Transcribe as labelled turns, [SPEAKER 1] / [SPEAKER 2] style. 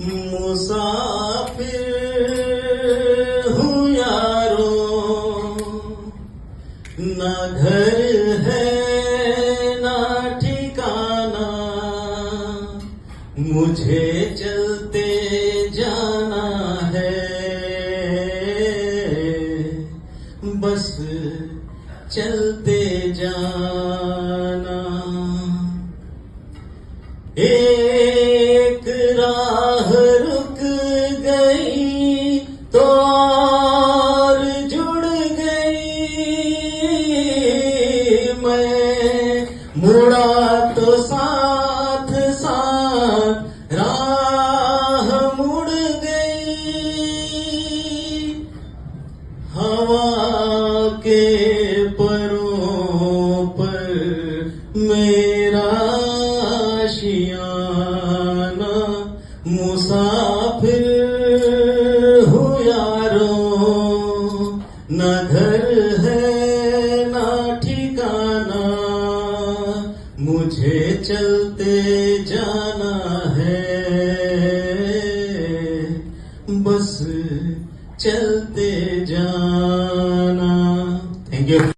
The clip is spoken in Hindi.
[SPEAKER 1] मुसाफिर हूँ यारो, ना घर है ना ठिकाना, मुझे चलते जाना है, बस चलते जाना। एक राह रुक गई तो और जुड़ गई, मैं मुड़ा तो साथ साथ राह मुड़ गई। हवा के परों पर मेरा आशियाना, मुसाफिर हूँ यारो, न घर है ना ठिकाना, मुझे चलते जाना है, बस चलते जाना। Thank you.